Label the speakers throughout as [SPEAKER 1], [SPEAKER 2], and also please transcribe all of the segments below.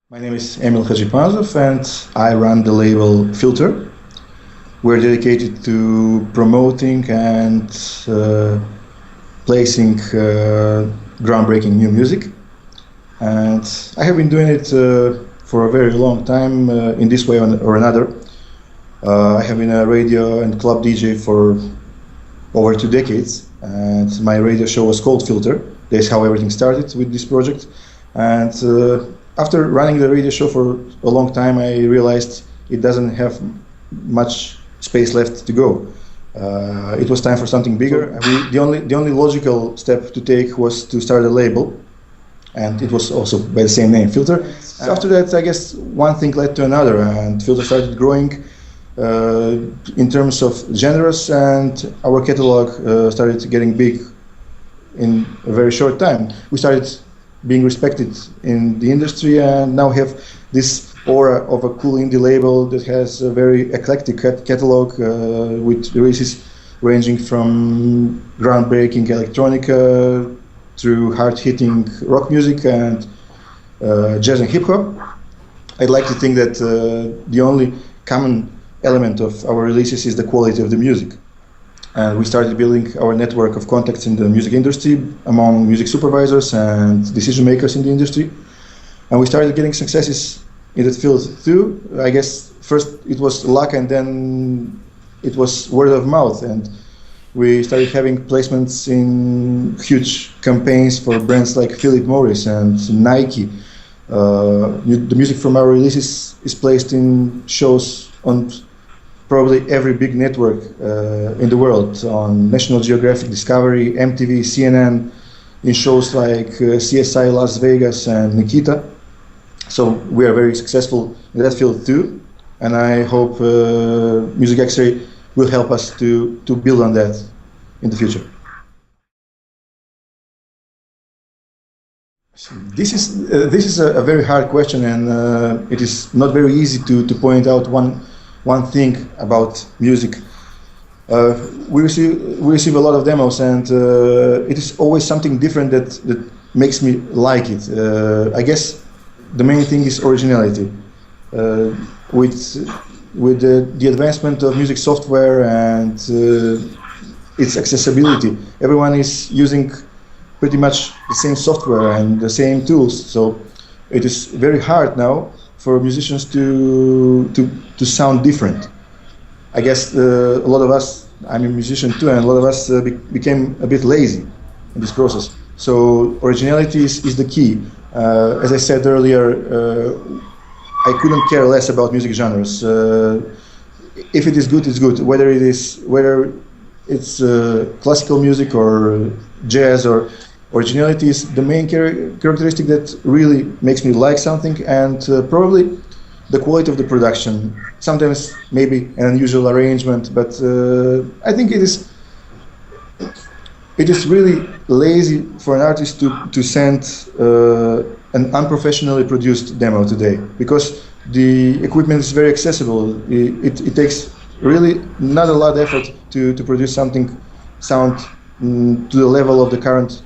[SPEAKER 1] My name is Emil Panzov and I run the label Filter. We're dedicated to promoting and placing groundbreaking new music. And I have been doing it for a very long time in this way or another. I have been a radio and club DJ for over 2 decades, and my radio show was called Filter. That's how everything started with this project. And after running the radio show for a long time, I realized it doesn't have much space left to go. It was time for something bigger. The only logical step to take was to start a label, and it was also by the same name, Filter. So after that, I guess one thing led to another, and Filter started growing in terms of genres, and our catalog started getting big in a very short time. We started being respected in the industry, and now have this aura of a cool indie label that has a very eclectic catalog with releases ranging from groundbreaking electronica through hard-hitting rock music and jazz and hip-hop. I'd like to think that the only common element of our releases is the quality of the music. And we started building our network of contacts in the music industry among music supervisors and decision makers in the industry. And we started getting successes in that field too. I guess first it was luck, and then it was word of mouth. And we started having placements in huge campaigns for brands like Philip Morris and Nike. The music from our releases is placed in shows on probably every big network in the world, on National Geographic, Discovery, MTV, CNN, in shows like CSI Las Vegas and Nikita. So we are very successful in that field too, and I hope Music X-Ray will help us to build on that in the future. This is a very hard question, and it is not very easy to point out one thing about music. We receive a lot of demos, and it is always something different that makes me like it. I guess the main thing is originality. With the advancement of music software and its accessibility, everyone is using pretty much the same software and the same tools. So it is very hard now for musicians to sound different. I guess a lot of us, I'm a musician too, and a lot of us became a bit lazy in this process. So originality is the key. As I said earlier, I couldn't care less about music genres. If it is good, it's good. Whether it's classical music or jazz, or originality is the main characteristic that really makes me like something, and probably the quality of the production. Sometimes maybe an unusual arrangement, but I think it is really lazy for an artist to send an unprofessionally produced demo today, because the equipment is very accessible. It takes really not a lot of effort to produce something sound to the level of the current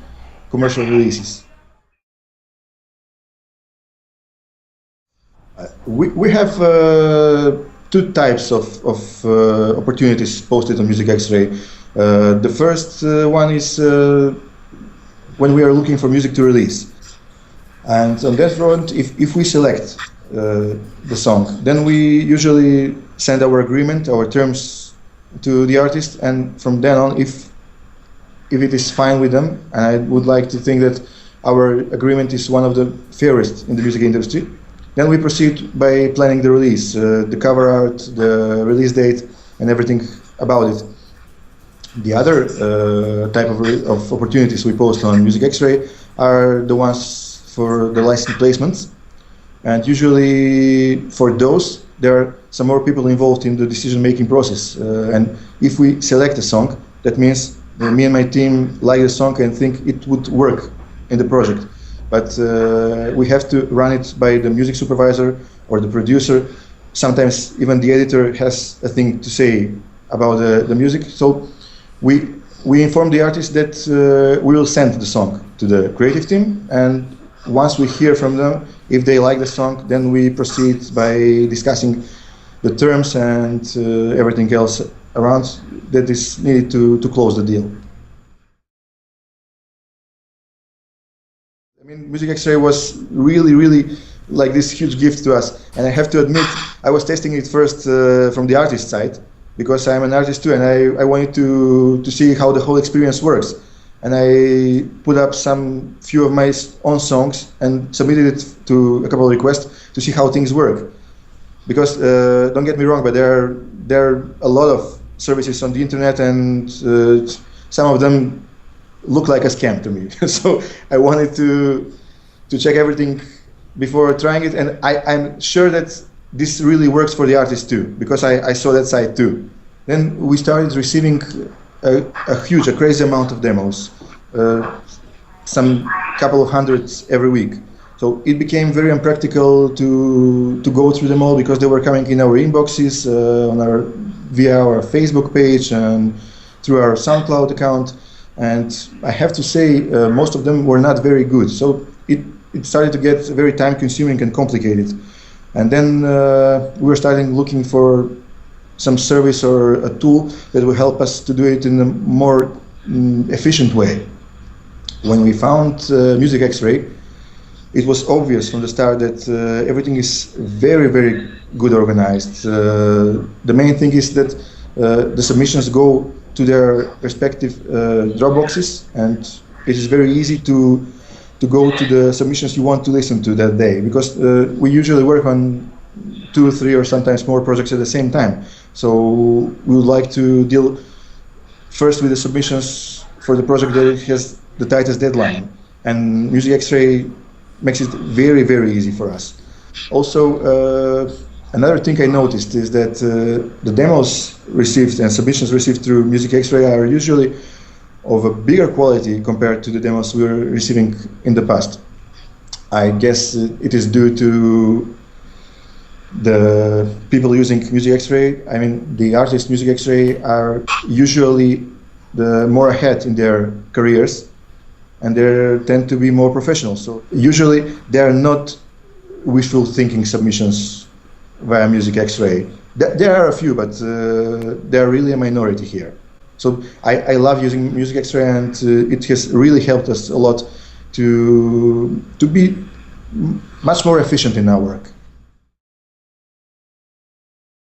[SPEAKER 1] commercial releases. We have two types of opportunities posted on Music X-Ray. The first one is when we are looking for music to release. And on that front, if we select the song, then we usually send our agreement, our terms to the artist, and from then on, if it is fine with them, and I would like to think that our agreement is one of the fairest in the music industry, then we proceed by planning the release, the cover art, the release date, and everything about it. The other type of opportunities we post on Music X-Ray are the ones for the licensed placements, and usually for those there are some more people involved in the decision-making process. And if we select a song, that means me and my team like the song and think it would work in the project. But we have to run it by the music supervisor or the producer. Sometimes even the editor has a thing to say about the music. So we inform the artist that we will send the song to the creative team, and once we hear from them, if they like the song, then we proceed by discussing the terms and everything else around that is needed to close the deal. I mean, Music X-Ray was really like this huge gift to us, and I have to admit, I was testing it first from the artist side, because I'm an artist too, and I wanted to see how the whole experience works. And I put up some few of my own songs and submitted it to a couple of requests to see how things work. Because don't get me wrong, but there are a lot of services on the internet, and some of them look like a scam to me. So I wanted to check everything before trying it, and I'm sure that this really works for the artist too, because I saw that side too. Then we started receiving a crazy amount of demos, some couple of hundreds every week. So it became very impractical to go through them all, because they were coming in our inboxes, via our Facebook page and through our SoundCloud account. And I have to say, most of them were not very good. So it started to get very time-consuming and complicated. And then we were starting looking for some service or a tool that will help us to do it in a more efficient way. When we found Music X-Ray, it was obvious from the start that everything is very good organized. The main thing is that the submissions go to their respective Dropboxes, and it is very easy to go to the submissions you want to listen to that day, because we usually work on 2 or 3 or sometimes more projects at the same time. So we would like to deal first with the submissions for the project that has the tightest deadline, and Music X-Ray makes it very easy for us. Also, another thing I noticed is that the demos received and submissions received through Music X-Ray are usually of a bigger quality compared to the demos we were receiving in the past. I guess it is due to the people using Music X-Ray. I mean, the artists Music X-Ray are usually the more ahead in their careers, and they tend to be more professional. So usually they are not wishful thinking submissions via Music X-Ray. There are a few, but they are really a minority here. So I love using Music X-Ray, and it has really helped us a lot to be much more efficient in our work.